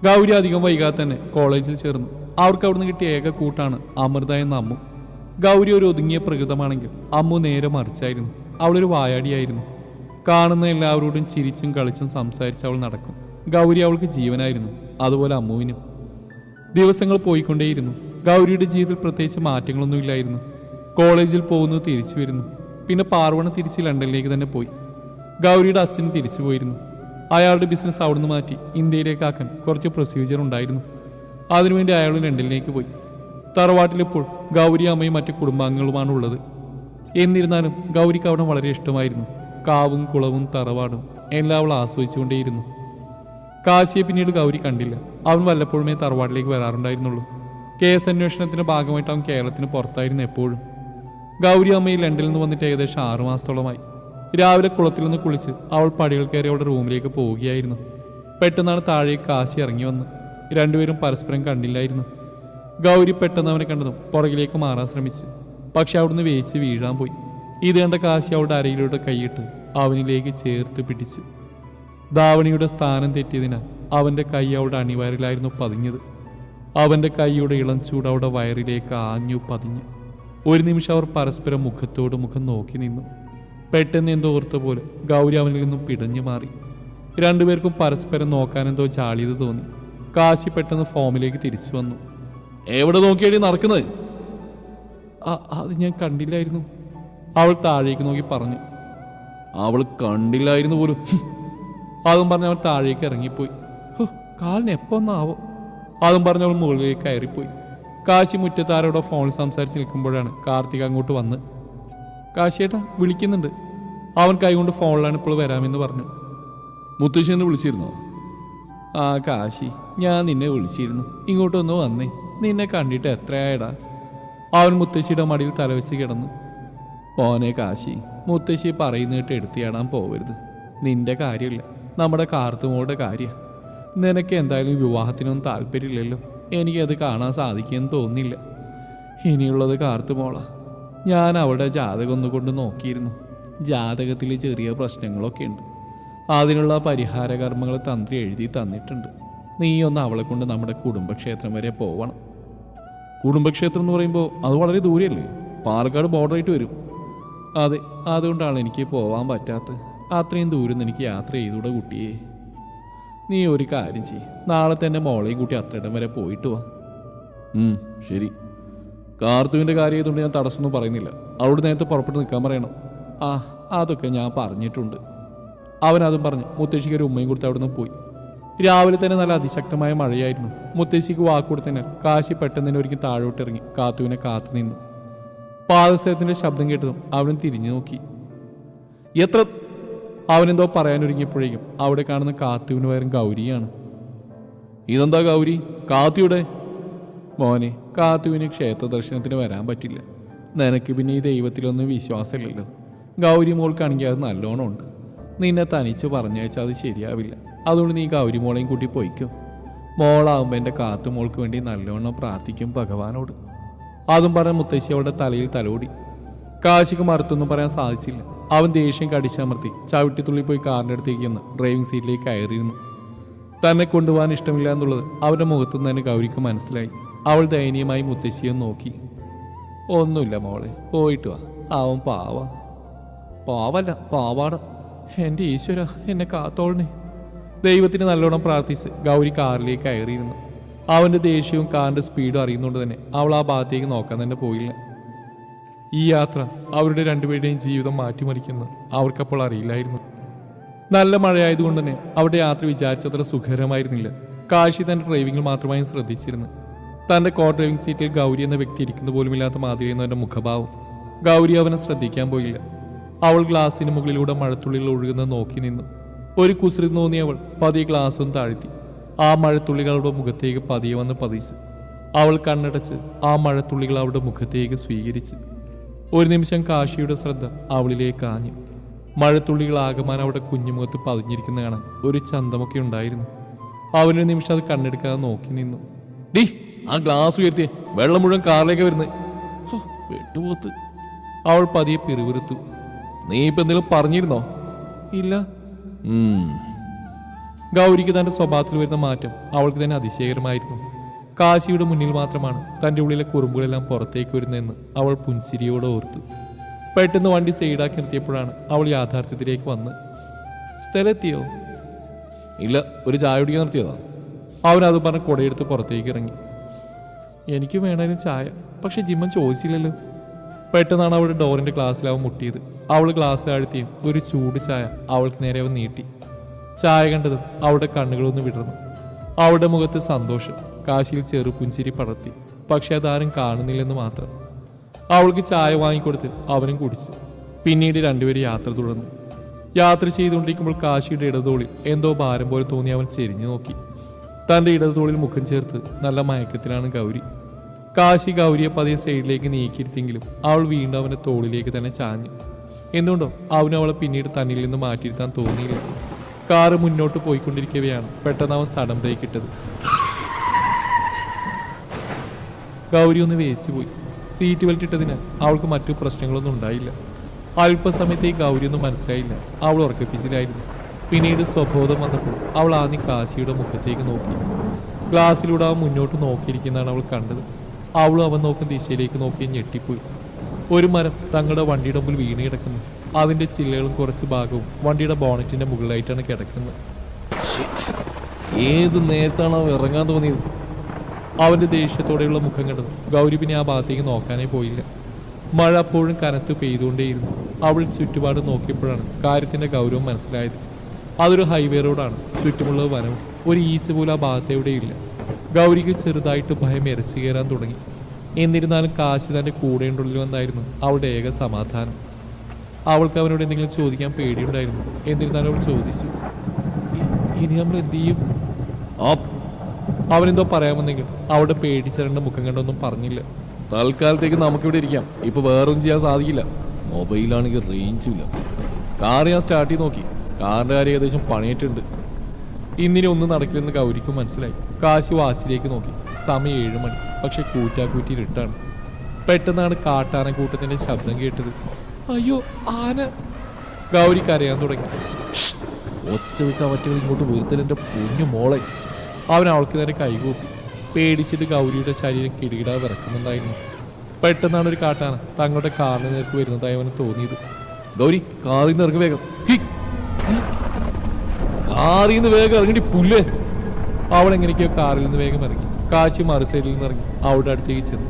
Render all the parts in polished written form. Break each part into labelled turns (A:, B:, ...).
A: ഗൗരി അധികം വൈകാതെ തന്നെ കോളേജിൽ ചേർന്നു. അവർക്ക് അവിടുന്ന് കിട്ടിയ ഏക കൂട്ടാണ് അമൃത എന്ന അമ്മു. ഗൗരി ഒരു ഒതുങ്ങിയ പ്രകൃതമാണെങ്കിൽ അമ്മു നേരെ മറിച്ചായിരുന്നു. അവളൊരു വായാടിയായിരുന്നു. കാണുന്ന എല്ലാവരോടും ചിരിച്ചും കളിച്ചും സംസാരിച്ച് അവൾ നടക്കും. ഗൗരി അവൾക്ക് ജീവനായിരുന്നു, അതുപോലെ അമ്മുവിനും. ദിവസങ്ങൾ പോയിക്കൊണ്ടേയിരുന്നു. ഗൗരിയുടെ ജീവിതത്തിൽ പ്രത്യേകിച്ച് മാറ്റങ്ങളൊന്നുമില്ലായിരുന്നു. കോളേജിൽ പോകുന്നു, തിരിച്ചു വരുന്നു. പിന്നെ പാർവണ തിരിച്ച് ലണ്ടനിലേക്ക് തന്നെ പോയി. ഗൗരിയുടെ അച്ഛനും തിരിച്ചു പോയിരുന്നു. അയാളുടെ ബിസിനസ് അവിടുന്ന് മാറ്റി ഇന്ത്യയിലേക്കാക്കാൻ കുറച്ച് പ്രൊസീജിയർ ഉണ്ടായിരുന്നു. അതിനുവേണ്ടി അയാൾ ലണ്ടനിലേക്ക് പോയി. തറവാട്ടിലിപ്പോൾ ഗൗരി അമ്മയും മറ്റു കുടുംബാംഗങ്ങളുമാണ് ഉള്ളത്. എന്നിരുന്നാലും ഗൗരിക്ക് അവിടെ വളരെ ഇഷ്ടമായിരുന്നു. കാവും കുളവും തറവാടും എല്ലാം അവൾ ആസ്വദിച്ചുകൊണ്ടേയിരുന്നു. കാശിയെ പിന്നീട് ഗൗരി കണ്ടില്ല. അവൻ വല്ലപ്പോഴുമേ തറവാട്ടിലേക്ക് വരാറുണ്ടായിരുന്നുള്ളൂ. കേസ് അന്വേഷണത്തിന്റെ ഭാഗമായിട്ട് അവൻ കേരളത്തിന് പുറത്തായിരുന്നു എപ്പോഴും. ഗൗരി അമ്മയിൽ ലണ്ടനിൽ നിന്ന് വന്നിട്ട് ഏകദേശം 6 മാസത്തോളമായി. രാവിലെ കുളത്തിൽ നിന്ന് കുളിച്ച് അവൾ പടികൾ കയറി അവളുടെ റൂമിലേക്ക് പോവുകയായിരുന്നു. പെട്ടെന്നാണ് താഴേക്ക് കാശി ഇറങ്ങി വന്ന്. രണ്ടുപേരും പരസ്പരം കണ്ടില്ലായിരുന്നു. ഗൗരി പെട്ടെന്ന് അവനെ കണ്ടതും പുറകിലേക്ക് മാറാൻ ശ്രമിച്ചു. പക്ഷെ അവിടുന്ന് വേച്ച് വീഴാൻ പോയി. ഇത് കണ്ട കാശി അവളുടെ അരയിലൂടെ കൈയിട്ട് അവനിലേക്ക് ചേർത്ത് പിടിച്ചു. ധാവണിയുടെ സ്ഥാനം തെറ്റിയതിനാൽ അവന്റെ കൈ അവളുടെ അണിവയറിലായിരുന്നു പതിഞ്ഞത്. അവന്റെ കൈയുടെ ഇളം ചൂട് അവളുടെ വയറിലേക്ക് ആഞ്ഞു പതിഞ്ഞു. ഒരു നിമിഷം അവർ പരസ്പരം മുഖത്തോട് മുഖം നോക്കി നിന്നു. പെട്ടെന്ന് എന്തോ ഓർത്ത പോലെ ഗൗരി അവനിൽ നിന്നും പിടഞ്ഞു മാറി. രണ്ടുപേർക്കും പരസ്പരം നോക്കാനെന്തോ ജാള്യത തോന്നി. കാശി പെട്ടെന്ന് ഫോമിലേക്ക് തിരിച്ചു വന്നു. എവിടെ നോക്കിയാടി നടക്കുന്നത്? അത് ഞാൻ കണ്ടില്ലായിരുന്നു, അവൾ താഴേക്ക് നോക്കി പറഞ്ഞു. അവൾ കണ്ടില്ലായിരുന്നു പോലും. അതും പറഞ്ഞ് അവൾ താഴേക്ക് ഇറങ്ങിപ്പോയി. കാലിന് എപ്പോ ഒന്നാവോ? അതും പറഞ്ഞ് അവൾ മുകളിലേക്ക് കയറിപ്പോയി. കാശി മുറ്റത്താരോടെ ഫോണിൽ സംസാരിച്ച് നിൽക്കുമ്പോഴാണ് കാർത്തിക് അങ്ങോട്ട് വന്ന്. കാശിയേട്ടാ വിളിക്കുന്നുണ്ട്. അവൻ കൈകൊണ്ട് ഫോണിലാണ് ഇപ്പോൾ വരാമെന്ന് പറഞ്ഞു.
B: മുത്തശ്ശിനെ വിളിച്ചിരുന്നോ?
A: ആ കാശി, ഞാൻ നിന്നെ വിളിച്ചിരുന്നു, ഇങ്ങോട്ടൊന്ന് വന്നേ. നിന്നെ കണ്ടിട്ട് എത്രയായടാ? അവൻ മുത്തശ്ശിയുടെ മടിയിൽ തലവെച്ച് കിടന്നു. മോനെ കാശി, മുത്തശ്ശി പറയുന്നിട്ട് എടുത്തിയാടാൻ പോകരുത്. നിന്റെ കാര്യമില്ല, നമ്മുടെ കാർത്തുമോളുടെ കാര്യം. നിനക്ക് എന്തായാലും വിവാഹത്തിനൊന്നും താല്പര്യമില്ലല്ലോ. എനിക്കത് കാണാൻ സാധിക്കുമെന്ന് തോന്നുന്നില്ല. ഇനിയുള്ളത് കാർത്തുമോളാ. ഞാൻ അവളുടെ ജാതകം ഒന്നുകൊണ്ട് നോക്കിയിരുന്നു. ജാതകത്തിൽ ചെറിയ പ്രശ്നങ്ങളൊക്കെ ഉണ്ട്. അതിനുള്ള പരിഹാര കർമ്മങ്ങൾ തന്ത്രി എഴുതി തന്നിട്ടുണ്ട്. നീ ഒന്ന് അവളെ കൊണ്ട് നമ്മുടെ കുടുംബക്ഷേത്രം വരെ പോവണം.
B: കുടുംബക്ഷേത്രം എന്ന് പറയുമ്പോൾ അത് വളരെ ദൂരെയല്ലേ? പാലക്കാട് ബോർഡറായിട്ട് വരും.
A: അതെ, അതുകൊണ്ടാണ് എനിക്ക് പോവാൻ പറ്റാത്തത്. അത്രയും ദൂരം എനിക്ക് യാത്ര ചെയ്തൂടെ കുട്ടിയെ. നീ ഒരു കാര്യം ചെയ്യ്, നാളെ തന്നെ മോളെയും കൂട്ടി അത്രയിടം വരെ പോയിട്ട് വാ.
B: ശരി. കാർത്തുവിൻ്റെ കാര്യം ചെയ്തുകൊണ്ട് ഞാൻ തടസ്സമൊന്നും പറയുന്നില്ല. അവിടെ നേരത്തെ പുറപ്പെട്ട് നിൽക്കാൻ പറയണം.
A: അതൊക്കെ ഞാൻ പറഞ്ഞിട്ടുണ്ട്. അവനതും പറഞ്ഞ് മുത്തശ്ശിക്ക് ഒരു ഉമ്മയും കൊടുത്ത് അവിടുന്ന് പോയി. രാവിലെ തന്നെ നല്ല അതിശക്തമായ മഴയായിരുന്നു. മുത്തശ്ശിക്ക് വാക്കുകൊടുത്തതിനാൽ കാശി പെട്ടെന്ന് തന്നെ ഒരിക്കൽ താഴോട്ടിറങ്ങി കാത്തുവിനെ കാത്തു നിന്നു. പാദസേവത്തിന്റെ ശബ്ദം കേട്ടതും അവൻ തിരിഞ്ഞു നോക്കി. അവനെന്തോ പറയാനൊരുങ്ങിയപ്പോഴേക്കും അവിടെ കാണുന്ന കാത്തുവിന് പകരം ഗൗരിയാണ്.
B: ഇതെന്താ ഗൗരി? കാത്തിയുടെ
A: മോനെ, കാത്തുവിന് ക്ഷേത്ര ദർശനത്തിന് വരാൻ പറ്റില്ല. നിനക്ക് പിന്നെ ഈ ദൈവത്തിലൊന്നും വിശ്വാസമില്ലല്ലോ. ഗൗരി മോൾക്കാണെങ്കിൽ അത് നല്ലോണം ഉണ്ട്. നിന്നെ തനിച്ച് പറഞ്ഞയച്ചാൽ അത് ശരിയാവില്ല. അതുകൊണ്ട് നീ ഗൗരി മോളെയും കൂട്ടി പോയിക്കോ. മോളാവുമ്പോൾ എൻ്റെ കാത്തുമോൾക്ക് വേണ്ടി നല്ലോണം പ്രാർത്ഥിക്കും ഭഗവാനോട്. അതും പറഞ്ഞ മുത്തശ്ശി അവളുടെ തലയിൽ തലോടി. കാശിക്ക് മറുത്തൊന്നും പറയാൻ സാധിച്ചില്ല. അവൻ ദേഷ്യം കടിച്ചമർത്തി ചവിട്ടിത്തുള്ളി പോയി കാറിൻ്റെ അടുത്തേക്ക് ചെന്ന് ഡ്രൈവിംഗ് സീറ്റിലേക്ക് കയറിയിരുന്നു. തന്നെ കൊണ്ടുപോകാൻ ഇഷ്ടമില്ല എന്നുള്ളത് അവരുടെ മുഖത്തുനിന്ന് തന്നെ ഗൗരിക്ക് മനസ്സിലായി. അവൾ ദയനീയമായി മുത്തശ്ശിയെ നോക്കി. ഒന്നുമില്ല മോളെ, പോയിട്ട് വാ. അവൻ പാവല്ല പാവാട. എൻ്റെ ഈശ്വര, എന്നെ കാത്തോളണേ. ദൈവത്തിന് നല്ലോണം പ്രാർത്ഥിച്ച് ഗൗരി കാറിലേക്ക് കയറിയിരുന്നു. അവൻ്റെ ദേഷ്യവും കാറിൻ്റെ സ്പീഡും അറിയുന്നതുകൊണ്ട് തന്നെ അവൾ ആ ഭാഗത്തേക്ക് നോക്കാൻ തന്നെ പോയില്ല. ഈ യാത്ര അവരുടെ രണ്ടുപേരുടെയും ജീവിതം മാറ്റിമറിക്കുന്നത് അവർക്കപ്പോൾ അറിയില്ലായിരുന്നു. നല്ല മഴയായതുകൊണ്ട് തന്നെ അവരുടെ യാത്ര വിചാരിച്ചത്ര സുഖകരമായിരുന്നില്ല. കാശി തൻ്റെ ഡ്രൈവിംഗിൽ മാത്രമായും ശ്രദ്ധിച്ചിരുന്നു. തൻ്റെ കോർ ഡ്രൈവിംഗ് സീറ്റിൽ ഗൗരി എന്ന വ്യക്തി ഇരിക്കുന്ന പോലുമില്ലാത്ത മാതിരിയായിരുന്നു അവൻ്റെ മുഖഭാവം. ഗൗരി അവനെ ശ്രദ്ധിക്കാൻ പോയില്ല. അവൾ ഗ്ലാസിന് മുകളിലൂടെ മഴത്തുള്ളികൾ ഒഴുകുന്നത് നോക്കി നിന്നു. ഒരു കുസൃതി തോന്നി അവൾ പതിയെ ഗ്ലാസും താഴ്ത്തി. ആ മഴത്തുള്ളികൾ അവളുടെ മുഖത്തേക്ക് പതിയെ വന്ന് പതിച്ചു. അവൾ കണ്ണടച്ച് ആ മഴത്തുള്ളികൾ അവളുടെ മുഖത്തേക്ക് സ്വീകരിച്ചു. ഒരു നിമിഷം കാശിയുടെ ശ്രദ്ധ അവളിലേക്ക് ആഞ്ഞു. മഴത്തുള്ളികൾ ആകമാനം അവിടെ കുഞ്ഞുമുഖത്ത് പതിഞ്ഞിരിക്കുന്ന കാണാൻ ഒരു ചന്തമൊക്കെ ഉണ്ടായിരുന്നു. അവനൊരു നിമിഷം അത് കണ്ണെടുക്കാതെ നോക്കി നിന്നു.
B: ഡി, ആ ഗ്ലാസ് ഉയർത്തിയേ, വെള്ളം മുഴുവൻ കാറിലേക്ക് വരുന്നത്. വെട്ടുപോത്ത്.
A: അവൾ പതിയെ പിറുപിറുത്തു.
B: നീ ഇപ്പം എന്തെങ്കിലും പറഞ്ഞിരുന്നോ?
A: ഇല്ല. ഗൗരിക്ക് തന്റെ സ്വഭാവത്തിൽ വരുന്ന മാറ്റം അവൾക്ക് തന്നെ അതിശയകരമായിരുന്നു. കാശിയുടെ മുന്നിൽ മാത്രമാണ് തന്റെ ഉള്ളിലെ കുറുമ്പുകളെല്ലാം പുറത്തേക്ക് വരുന്നതെന്ന് അവൾ പുൻസിരിയോടെ ഓർത്തു. പെട്ടെന്ന് വണ്ടി സൈഡാക്കി നിർത്തിയപ്പോഴാണ് അവൾ യാഥാർത്ഥ്യത്തിലേക്ക് വന്ന്. സ്ഥലത്തെത്തിയോ?
B: ഇല്ല, ഒരു ചായ കുടിക്കാൻ നിർത്തിയതാ.
A: അവൻ അത് പറഞ്ഞ് കുടയെടുത്ത് പുറത്തേക്ക് ഇറങ്ങി. എനിക്ക് വേണമായിരുന്നു ചായ, പക്ഷെ ജിമ്മൻ ചോദിച്ചില്ലല്ലോ. പെട്ടെന്നാണ് അവളുടെ ഡോറിന്റെ ഗ്ലാസ്സിൽ അവൻ മുട്ടിയത്. അവൾ ഗ്ലാസ് താഴ്ത്തിയും ഒരു ചൂട് ചായ അവൾക്ക് നേരെ അവൻ നീട്ടി. ചായ കണ്ടതും അവളുടെ കണ്ണുകളൊന്ന് വിടർന്നു. അവളുടെ മുഖത്ത് സന്തോഷം, കാശിയിൽ ചെറു പുഞ്ചിരി പടർത്തി. പക്ഷെ അതാരും കാണുന്നില്ലെന്ന് മാത്രം. അവൾക്ക് ചായ വാങ്ങിക്കൊടുത്ത് അവനും കുടിച്ചു. പിന്നീട് രണ്ടുപേരും യാത്ര തുടർന്നു. യാത്ര ചെയ്തുകൊണ്ടിരിക്കുമ്പോൾ കാശിയുടെ ഇടതോളിൽ എന്തോ ഭാരം പോലെ തോന്നി അവൻ ചെരിഞ്ഞു നോക്കി. തൻ്റെ ഇടതോളിൽ മുഖം ചേർത്ത് നല്ല മയക്കത്തിലാണ് ഗൗരി. കാശി ഗൗരിയെ പതിയെ സൈഡിലേക്ക് നീക്കിയിരുത്തെങ്കിലും അവൾ വീണ്ടും അവൻ്റെ തോളിലേക്ക് തന്നെ ചാഞ്ഞു. എന്തുകൊണ്ടോ അവന് അവളെ പിന്നീട് തന്നിൽ നിന്ന് മാറ്റിയിരുത്താൻ തോന്നിയില്ല. കാറ് മുന്നോട്ട് പോയിക്കൊണ്ടിരിക്കവെയാണ് പെട്ടെന്ന് അവൻ സഡൻ ബ്രേക്ക് ഇട്ടത്. ഗൗരി ഒന്ന് വേച്ചുപോയി. സീറ്റ് ബെൽറ്റ് ഇട്ടതിന് അവൾക്ക് മറ്റു പ്രശ്നങ്ങളൊന്നും ഉണ്ടായില്ല. അല്പസമയത്തേക്ക് ഗൗരിയൊന്നും മനസ്സിലായില്ല. അവൾ ഉറക്കപ്പിച്ചിലായിരുന്നു. പിന്നീട് സ്വബോധം വന്നപ്പോൾ അവൾ ആദ്യം കാശിയുടെ മുഖത്തേക്ക് നോക്കി. ഗ്ലാസ്സിലൂടെ അവൻ മുന്നോട്ട് നോക്കിയിരിക്കുന്നതാണ് അവൾ കണ്ടത്. അവളും അവൻ നോക്കുന്ന ദിശയിലേക്ക് നോക്കി ഞെട്ടിപ്പോയി. ഒരു മരം തങ്ങളുടെ വണ്ടിയുടെ മുമ്പിൽ വീണ് കിടക്കുന്നു. അതിന്റെ ചില്ലകളും കുറച്ച് ഭാഗവും വണ്ടിയുടെ ബോണറ്റിന്റെ മുകളിലായിട്ടാണ് കിടക്കുന്നത്.
B: ഏത് നേരത്താണ് അവൻ ഇറങ്ങാൻ തോന്നിയത്?
A: അവന്റെ ദേഷ്യത്തോടെയുള്ള മുഖം കണ്ടത് ഗൗരി പിന്നെ ആ ഭാഗത്തേക്ക് നോക്കാനേ പോയില്ല. മഴ അപ്പോഴും കനത്ത് പെയ്തുകൊണ്ടേയിരുന്നു. അവൾ ചുറ്റുപാട് നോക്കിയപ്പോഴാണ് കാര്യത്തിന്റെ ഗൗരവം മനസ്സിലായത്. അതൊരു ഹൈവേ റോഡാണ്. ചുറ്റുമുള്ളത് വനവും. ഒരു ഈച്ച പോലും ആ ഭാഗത്തെവിടെയില്ല. ഗൗരിക്ക് ചെറുതായിട്ട് ഭയം ഇരച്ചു കയറാൻ തുടങ്ങി. എന്നിരുന്നാലും കാശി തന്റെ കൂടെയുണ്ടുള്ളിൽ വന്നായിരുന്നു അവളുടെ ഏക സമാധാനം. അവൾക്ക് അവനോട് എന്തെങ്കിലും ചോദിക്കാൻ പേടിയുണ്ടായിരുന്നു. എന്നിരുന്നാലും അവൾ ചോദിച്ചു, ഇനി നമ്മൾ എന്ത് ചെയ്യും? അവനെന്തോ പറയാമെന്നെങ്കിൽ അവളുടെ പേടിച്ചരണ്ട മുഖം കണ്ടൊന്നും പറഞ്ഞില്ല.
B: തൽക്കാലത്തേക്ക് നമുക്കിവിടെ ഇരിക്കാം. ഇപ്പൊ വേറൊന്നും ചെയ്യാൻ സാധിക്കില്ല. മൊബൈലാണെങ്കിൽ റേഞ്ചും ഇല്ല. കാർ ഞാൻ സ്റ്റാർട്ട് ചെയ്ത് നോക്കി. കാറിന്റെ കാര്യം ഏകദേശം പണിയിട്ടുണ്ട്.
A: ഇന്നിനി ഒന്നും നടക്കില്ലെന്ന് ഗൗരിക്കും മനസ്സിലായി. കാശി വാച്ചിലേക്ക് നോക്കി. സമയം 7 മണി. പക്ഷെ കൂറ്റാക്കൂറ്റി ഇരുട്ടാണ്. പെട്ടെന്നാണ് കാട്ടാനക്കൂട്ടത്തിന്റെ ശബ്ദം കേട്ടത്. അയ്യോ, ആന! ഗൗരി കരയാൻ തുടങ്ങി.
B: ഒച്ച വെച്ച അവറ്റകൾ ഇങ്ങോട്ട് വരുത്തലെന്റെ പൊന്നു മോളെ.
A: അവൻ അവൾക്ക് നേരെ കൈകൂപ്പി. പേടിച്ചിട്ട് ഗൗരിയുടെ ശരീരം കിടുകിടാ വിറക്കുന്നുണ്ടായിരുന്നു. പെട്ടെന്നാണ് ഒരു കാട്ടാന തങ്ങളുടെ കാറിന് നേർക്ക് വരുന്നതായി അവന് തോന്നിയത്.
B: ഗൗരി, കാറിൽ നിന്ന് ഇറങ്ങി വേഗം. കാറിൽ നിന്ന് വേഗം ഇറങ്ങി പുല്ലേ.
A: അവൾ എങ്ങനെയൊക്കെയോ കാറിൽ നിന്ന് വേഗം ഇറങ്ങി. കാശി മറു സൈഡിൽ നിന്ന് ഇറങ്ങി അവളുടെ അടുത്തേക്ക് ചെന്നു.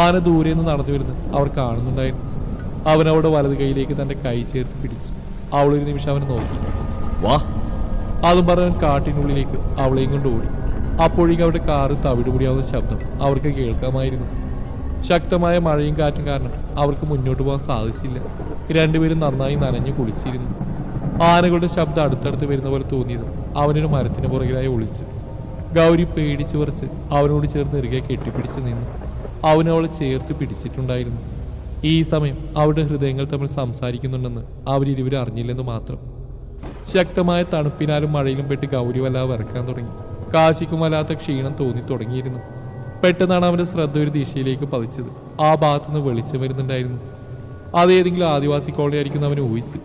A: ആന ദൂരെ നിന്ന് നടന്നു വരുന്നത് അവർ കാണുന്നുണ്ടായിരുന്നു. അവൻ അവളുടെ വലത് കൈയിലേക്ക് തന്റെ കൈ ചേർത്ത് പിടിച്ചു. അവളൊരു നിമിഷം അവനെ നോക്കി.
B: വാ.
A: അതും പറഞ്ഞവൻ കാട്ടിനുള്ളിലേക്ക് അവളെയും കൊണ്ട് ഓടി. അപ്പോഴേക്കും അവരുടെ കാറ് തവിടുപൊടിയാവുന്ന ശബ്ദം അവർക്ക് കേൾക്കാമായിരുന്നു. ശക്തമായ മഴയും കാറ്റും കാരണം അവർക്ക് മുന്നോട്ട് പോകാൻ സാധിച്ചില്ല. രണ്ടുപേരും നന്നായി നനഞ്ഞു കുളിച്ചിരുന്നു. ആനകളുടെ ശബ്ദം അടുത്തടുത്ത് വരുന്ന പോലെ തോന്നിയത് അവനൊരു മരത്തിന് പുറകിലായി ഒളിച്ചു. ഗൗരി പേടിച്ചു പറിച്ച് അവനോട് ചേർന്ന് ഇറുകെ കെട്ടിപ്പിടിച്ച് നിന്നു. അവനവളെ ചേർത്ത് പിടിച്ചിട്ടുണ്ടായിരുന്നു. ഈ സമയം അവരുടെ ഹൃദയങ്ങൾ തമ്മിൽ സംസാരിക്കുന്നുണ്ടെന്ന് അവരിരുവരും അറിഞ്ഞില്ലെന്ന് മാത്രം. ശക്തമായ തണുപ്പിനാലും മഴയിലും പെട്ട് ഗൗരി വല്ലാതെ വിറക്കാൻ തുടങ്ങി. കാശിക്കും വല്ലാത്ത ക്ഷീണം തോന്നി തുടങ്ങിയിരുന്നു. പെട്ടെന്നാണ് അവന്റെ ശ്രദ്ധ ഒരു ദിശയിലേക്ക് പതിച്ചത്. ആ ഭാഗത്തുനിന്ന് വെളിച്ചം വരുന്നുണ്ടായിരുന്നു. അതേതെങ്കിലും ആദിവാസി കോളനി ആയിരിക്കും അവന് ഊഹിച്ചു.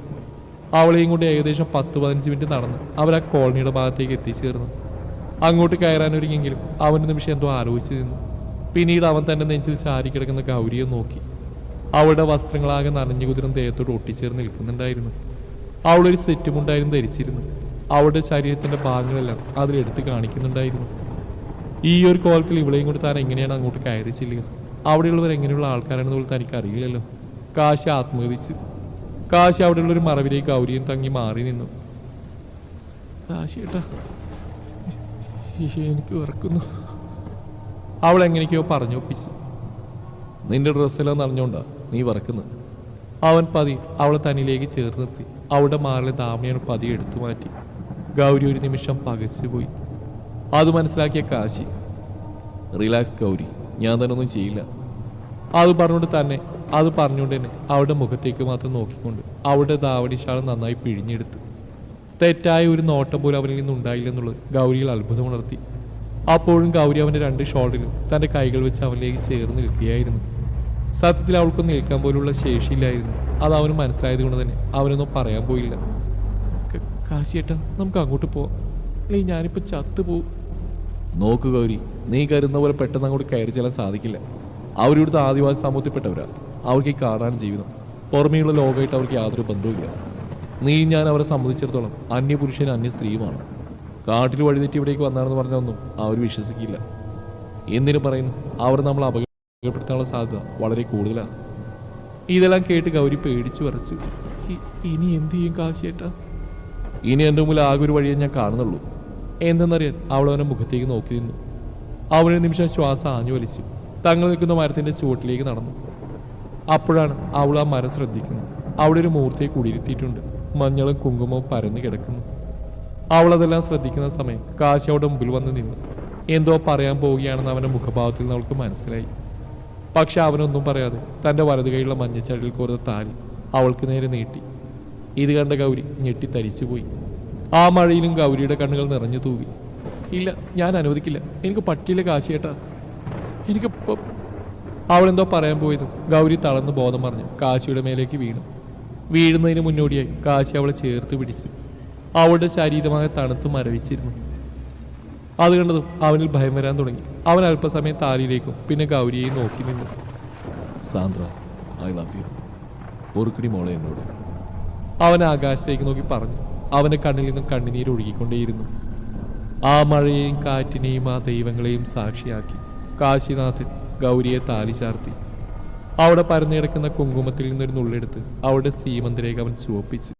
A: അവളെയും കൊണ്ട് ഏകദേശം 10-15 മിനിറ്റ് നടന്ന് അവർ ആ കോളനിയുടെ ഭാഗത്തേക്ക് എത്തിച്ചേർന്നു. അങ്ങോട്ട് കയറാനൊരുങ്ങിയെങ്കിലും അവൻ്റെ നിമിഷം എന്തോ ആലോചിച്ചു നിന്നു. പിന്നീട് അവൻ തന്റെ നെഞ്ചിൽ ചാരിക്കിടക്കുന്ന ഗൗരിയെ നോക്കി. അവളുടെ വസ്ത്രങ്ങളാകെ നനഞ്ഞു കുതിർന്ന് ദേഹത്തോട് ഒട്ടിച്ചേർന്ന് നിൽക്കുന്നുണ്ടായിരുന്നു. അവളൊരു സെറ്റുമുണ്ടായിരുന്നു ധരിച്ചിരുന്നു. അവളുടെ ശരീരത്തിന്റെ ഭാഗങ്ങളെല്ലാം അതിലെടുത്ത് കാണിക്കുന്നുണ്ടായിരുന്നു. ഈ ഒരു കോലത്തിൽ ഇവളെയും കൊണ്ട് താൻ എങ്ങനെയാണ് അങ്ങോട്ട് കയറി ചെല്ലുക? അവിടെയുള്ളവർ എങ്ങനെയുള്ള ആൾക്കാരാണെന്ന് പോലും തനിക്ക് അറിയില്ലല്ലോ. കാശി ആത്മഹതിച്ചു. കാശി അവിടെയുള്ളൊരു മറവിലേക്ക് ഗൗരിയും തങ്ങി മാറി നിന്നു. കാശിയേട്ടാ, എനിക്ക് വിറക്കുന്നു. അവൾ എങ്ങനെയൊക്കെയോ പറഞ്ഞൊപ്പിച്ചു.
B: നിന്റെ ഡ്രസ്സെല്ലാം നനഞ്ഞോണ്ടാ നീ വിറക്കുന്നത്.
A: അവൻ പതി അവളെ തന്നിലേക്ക് ചേർത്ത് നിർത്തി. അവളുടെ മാറിലെ ദാവണിയാണ് പതി എടുത്തു മാറ്റി. ഗൗരി ഒരു നിമിഷം പകച്ചുപോയി. അത് മനസ്സിലാക്കിയ കാശി,
B: റിലാക്സ് ഗൗരി, ഞാൻ തന്നെ ഒന്നും ചെയ്യില്ല.
A: അത് പറഞ്ഞുകൊണ്ട് തന്നെ അവളുടെ മുഖത്തേക്ക് മാത്രം നോക്കിക്കൊണ്ട് അവളുടെ ദാവണി ഷാൾ നന്നായി പിഴിഞ്ഞെടുത്തു. തെറ്റായ ഒരു നോട്ടം പോലും അവനിൽ നിന്നുണ്ടായില്ലെന്നുള്ളത് ഗൗരിയിൽ അത്ഭുതമുണർത്തി. അപ്പോഴും ഗൗരി അവൻ്റെ 2 ഷോൾഡറിലും തൻ്റെ കൈകൾ വെച്ച് അവനിലേക്ക് ചേർന്ന് നിൽക്കുകയായിരുന്നു. സത്യത്തിൽ അവൾക്ക് നിൽക്കാൻ പോലുള്ള ശേഷിയില്ലായിരുന്നു. അത് അവന് മനസ്സിലായത് കൊണ്ട് തന്നെ അവനൊന്നും പറയാൻ പോയില്ല. കാശിയേട്ടാ, നമുക്ക് അങ്ങോട്ട് പോവാം. അല്ലെങ്കിൽ ഞാനിപ്പോൾ ചത്തുപോകും.
B: നോക്ക് ഗൗരി, നീ കരുതുന്ന പോലെ പെട്ടെന്ന് അങ്ങോട്ട് കയറി ചെല്ലാൻ സാധിക്കില്ല. അവരിവിടുത്തെ ആദിവാസി സമൂഹത്തിൽപ്പെട്ടവരാ. അവർക്ക് ഈ കാടാണ് ജീവിതം. പുറമേയുള്ള ലോകമായിട്ട് അവർക്ക് യാതൊരു ബന്ധവുമില്ല. നീ ഞാൻ അവരെ സംബന്ധിച്ചിടത്തോളം അന്യപുരുഷനും അന്യ സ്ത്രീയുമാണ്. കാട്ടിൽ വഴിതെറ്റി ഇവിടേക്ക് വന്നാണെന്ന് പറഞ്ഞൊന്നും അവർ വിശ്വസിക്കില്ല. എന്തിനു പറയുന്നു, അവർ നമ്മൾ അപകടപ്പെടുത്താനുള്ള സാധ്യത വളരെ കൂടുതലാണ്.
A: ഇതെല്ലാം കേട്ട് ഗൗരി പേടിച്ചു വരച്ചു. ഇനി എന്ത് ചെയ്യും കാശിയേട്ടാ?
B: ഇനി എൻ്റെ മുമ്പിൽ ആകെ ഒരു വഴിയെ ഞാൻ കാണുന്നുള്ളൂ.
A: എന്തെന്നറിയാൻ അവൾ അവൻ്റെ മുഖത്തേക്ക് നോക്കി നിന്നു. അവനൊരു നിമിഷം ശ്വാസം ആഞ്ഞു വലിച്ചു തങ്ങൾ നിൽക്കുന്ന മരത്തിൻ്റെ ചുവട്ടിലേക്ക് നടന്നു. അപ്പോഴാണ് അവൾ ആ മരം ശ്രദ്ധിക്കുന്നത്. അവിടെ ഒരു മൂർത്തിയെ കുടിയിരുത്തിയിട്ടുണ്ട്. മഞ്ഞളും കുങ്കുമവും പരന്നു കിടക്കുന്നു. അവൾ അതെല്ലാം ശ്രദ്ധിക്കുന്ന സമയം കാശി അവിടെ മുമ്പിൽ വന്ന് നിന്നു. എന്തോ പറയാൻ പോവുകയാണെന്ന് അവൻ്റെ മുഖഭാവത്തിൽ നിന്ന് അവൾക്ക് മനസ്സിലായി. പക്ഷെ അവനൊന്നും പറയാതെ തൻ്റെ വലതു കൈയുള്ള മഞ്ഞച്ചടിയിൽ കോർത്ത താലി അവൾക്ക് നേരെ നീട്ടി. ഇത് കണ്ട ഗൗരി ഞെട്ടിത്തരിച്ചുപോയി. ആ മഴയിലും ഗൗരിയുടെ കണ്ണുകൾ നിറഞ്ഞു തൂവി. ഇല്ല, ഞാൻ അനുവദിക്കില്ല. എനിക്ക് പറ്റിയില്ല കാശിയേട്ടാ. എനിക്കിപ്പം അവളെന്തോ പറയാൻ പോയതും ഗൗരി തളർന്ന് ബോധം പറഞ്ഞു കാശിയുടെ മേലേക്ക് വീണു. വീഴുന്നതിന് മുന്നോടിയായി കാശി അവളെ ചേർത്ത് പിടിച്ചു. അവളുടെ ശരീരമായ തണുത്ത് മരവിച്ചിരുന്നു. അത് കണ്ടതും അവനിൽ ഭയം വരാൻ തുടങ്ങി. അവൻ അല്പസമയം താലിയിലേക്കും പിന്നെ ഗൗരിയെയും നോക്കി നിന്നു.
B: Sandra, I love you. പൊറുക്കടി മോളെ എന്നോട്.
A: അവൻ ആകാശത്തേക്ക് നോക്കി പറഞ്ഞു. അവൻ്റെ കണ്ണിൽ നിന്നും കണ്ണുനീര് ഒഴുകിക്കൊണ്ടേയിരുന്നു. ആ മഴയെയും കാറ്റിനെയും ആ ദൈവങ്ങളെയും സാക്ഷിയാക്കി കാശിനാഥൻ ഗൗരിയെ താലി ചാർത്തി. അവിടെ പരന്നു കിടക്കുന്ന കുങ്കുമത്തിൽ നിന്നൊരു നുള്ളെടുത്ത് അവളുടെ സീമന്തരേഖ അവൻ ചുവപ്പിച്ചു.